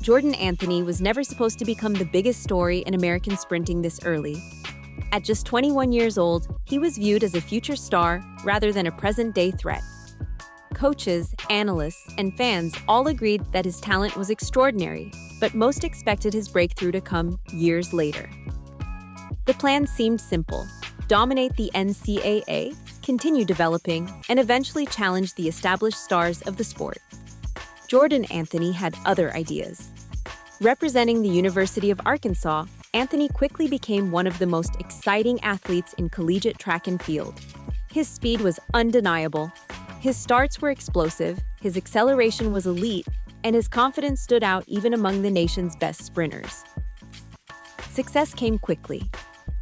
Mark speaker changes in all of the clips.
Speaker 1: Jordan Anthony was never supposed to become the biggest story in American sprinting this early. At just 21 years old, he was viewed as a future star rather than a present-day threat. Coaches, analysts, and fans all agreed that his talent was extraordinary, but most expected his breakthrough to come years later. The plan seemed simple: dominate the NCAA, continue developing, and eventually challenge the established stars of the sport. Jordan Anthony had other ideas. Representing the University of Arkansas, Anthony quickly became one of the most exciting athletes in collegiate track and field. His speed was undeniable. His starts were explosive, his acceleration was elite, and his confidence stood out even among the nation's best sprinters. Success came quickly.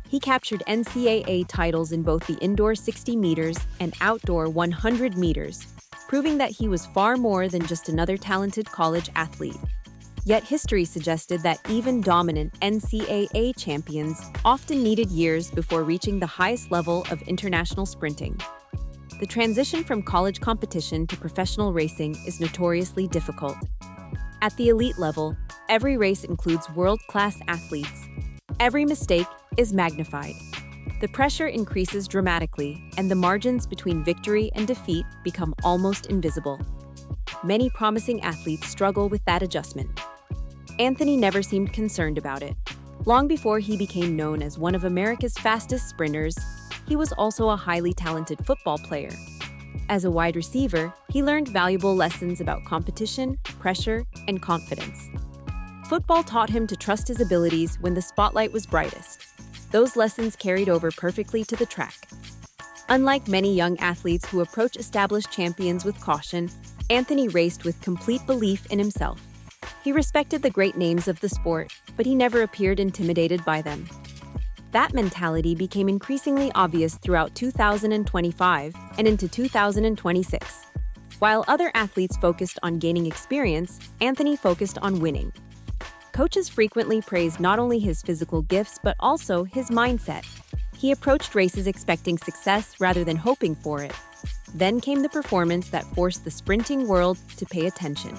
Speaker 1: He captured NCAA titles in both the indoor 60 meters and outdoor 100 meters, proving that he was far more than just another talented college athlete. Yet history suggested that even dominant NCAA champions often needed years before reaching the highest level of international sprinting. The transition from college competition to professional racing is notoriously difficult. At the elite level, every race includes world-class athletes. Every mistake is magnified. The pressure increases dramatically, and the margins between victory and defeat become almost invisible. Many promising athletes struggle with that adjustment. Anthony never seemed concerned about it. Long before he became known as one of America's fastest sprinters, he was also a highly talented football player. As a wide receiver, he learned valuable lessons about competition, pressure, and confidence. Football taught him to trust his abilities when the spotlight was brightest. Those lessons carried over perfectly to the track. Unlike many young athletes who approach established champions with caution, Anthony raced with complete belief in himself. He respected the great names of the sport, but he never appeared intimidated by them. That mentality became increasingly obvious throughout 2025 and into 2026. While other athletes focused on gaining experience, Anthony focused on winning. Coaches frequently praised not only his physical gifts but also his mindset. He approached races expecting success rather than hoping for it. Then came the performance that forced the sprinting world to pay attention.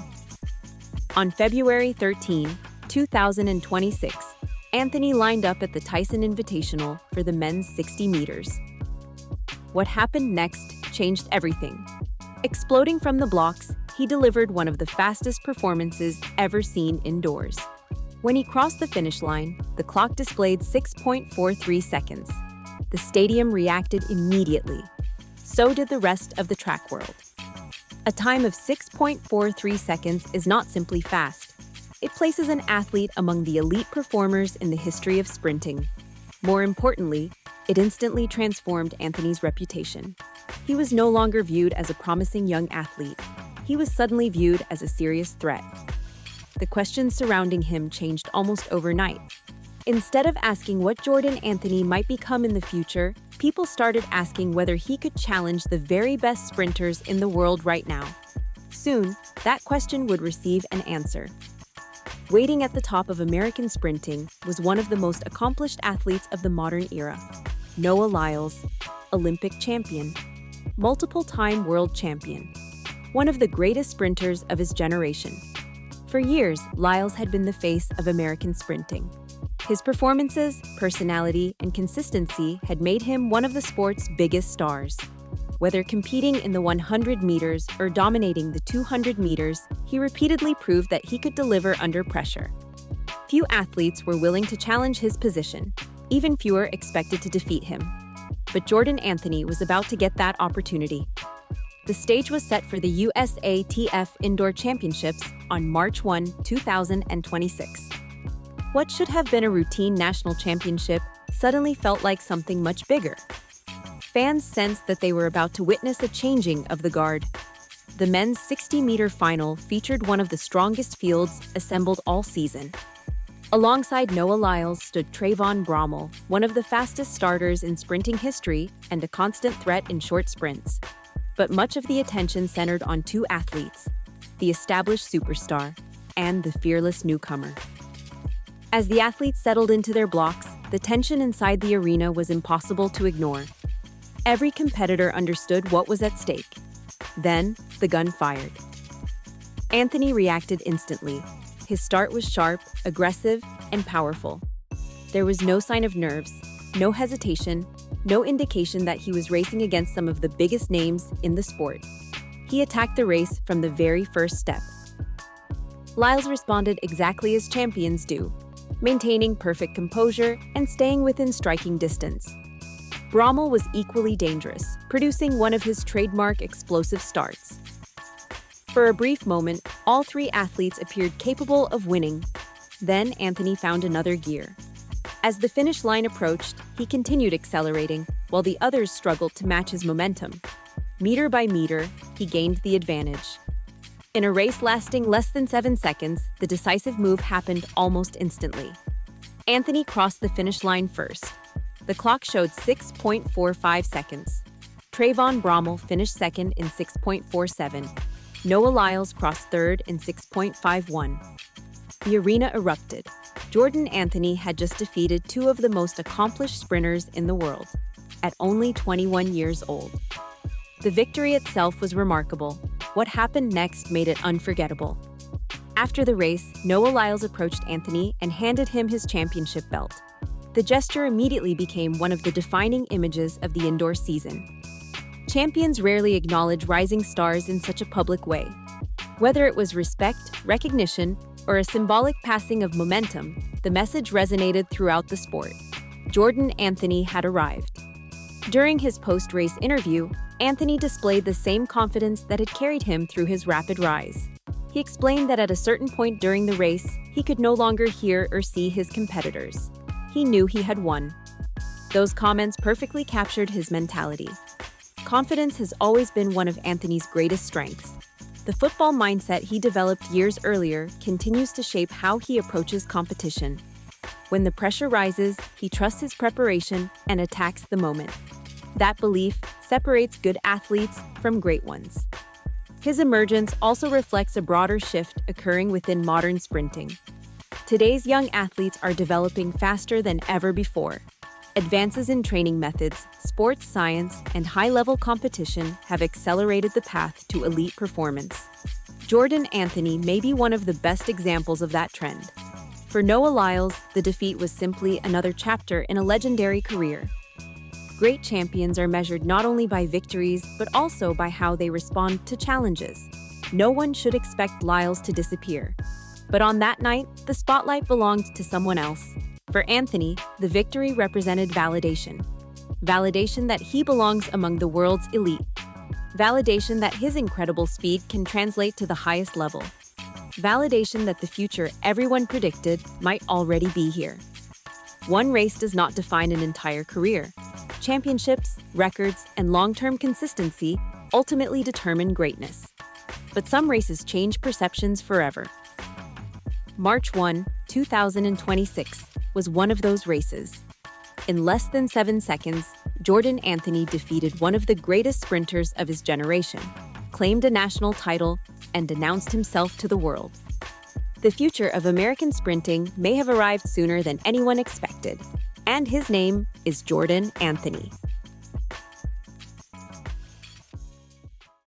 Speaker 1: On February 13, 2026, Anthony lined up at the Tyson Invitational for the men's 60 meters. What happened next changed everything. Exploding from the blocks, he delivered one of the fastest performances ever seen indoors. When he crossed the finish line, the clock displayed 6.43 seconds. The stadium reacted immediately. So did the rest of the track world. A time of 6.43 seconds is not simply fast. It places an athlete among the elite performers in the history of sprinting. More importantly, it instantly transformed Anthony's reputation. He was no longer viewed as a promising young athlete. He was suddenly viewed as a serious threat. The questions surrounding him changed almost overnight. Instead of asking what Jordan Anthony might become in the future, people started asking whether he could challenge the very best sprinters in the world right now. Soon, that question would receive an answer. Waiting at the top of American sprinting was one of the most accomplished athletes of the modern era. Noah Lyles, Olympic champion, multiple-time world champion, one of the greatest sprinters of his generation. For years, Lyles had been the face of American sprinting. His performances, personality, and consistency had made him one of the sport's biggest stars. Whether competing in the 100 meters or dominating the 200 meters, he repeatedly proved that he could deliver under pressure. Few athletes were willing to challenge his position. Even fewer expected to defeat him. But Jordan Anthony was about to get that opportunity. The stage was set for the USATF Indoor Championships on March 1, 2026. What should have been a routine national championship suddenly felt like something much bigger. Fans sensed that they were about to witness a changing of the guard. The men's 60-meter final featured one of the strongest fields assembled all season. Alongside Noah Lyles stood Trayvon Bromell, one of the fastest starters in sprinting history and a constant threat in short sprints. But much of the attention centered on two athletes, the established superstar and the fearless newcomer. As the athletes settled into their blocks, the tension inside the arena was impossible to ignore. Every competitor understood what was at stake. Then, the gun fired. Anthony reacted instantly. His start was sharp, aggressive, and powerful. There was no sign of nerves, no hesitation, no indication that he was racing against some of the biggest names in the sport. He attacked the race from the very first step. Lyles responded exactly as champions do, maintaining perfect composure and staying within striking distance. Bromell was equally dangerous, producing one of his trademark explosive starts. For a brief moment, all three athletes appeared capable of winning. Then Anthony found another gear. As the finish line approached, he continued accelerating, while the others struggled to match his momentum. Meter by meter, he gained the advantage. In a race lasting less than 7 seconds, the decisive move happened almost instantly. Anthony crossed the finish line first. The clock showed 6.45 seconds. Trayvon Bromell finished second in 6.47. Noah Lyles crossed third in 6.51. The arena erupted. Jordan Anthony had just defeated two of the most accomplished sprinters in the world, at only 21 years old. The victory itself was remarkable. What happened next made it unforgettable. After the race, Noah Lyles approached Anthony and handed him his championship belt. The gesture immediately became one of the defining images of the indoor season. Champions rarely acknowledge rising stars in such a public way. Whether it was respect, recognition, or a symbolic passing of momentum, the message resonated throughout the sport. Jordan Anthony had arrived. During his post-race interview, Anthony displayed the same confidence that had carried him through his rapid rise. He explained that at a certain point during the race, he could no longer hear or see his competitors. He knew he had won. Those comments perfectly captured his mentality. Confidence has always been one of Anthony's greatest strengths. The football mindset he developed years earlier continues to shape how he approaches competition. When the pressure rises, he trusts his preparation and attacks the moment. That belief separates good athletes from great ones. His emergence also reflects a broader shift occurring within modern sprinting. Today's young athletes are developing faster than ever before. Advances in training methods, sports science, and high-level competition have accelerated the path to elite performance. Jordan Anthony may be one of the best examples of that trend. For Noah Lyles, the defeat was simply another chapter in a legendary career. Great champions are measured not only by victories, but also by how they respond to challenges. No one should expect Lyles to disappear. But on that night, the spotlight belonged to someone else. For Anthony, the victory represented validation. Validation that he belongs among the world's elite. Validation that his incredible speed can translate to the highest level. Validation that the future everyone predicted might already be here. One race does not define an entire career. Championships, records, and long-term consistency ultimately determine greatness. But some races change perceptions forever. March 1, 2026 was one of those races. In less than 7 seconds, Jordan Anthony defeated one of the greatest sprinters of his generation, claimed a national title, and announced himself to the world. The future of American sprinting may have arrived sooner than anyone expected, and his name is Jordan Anthony.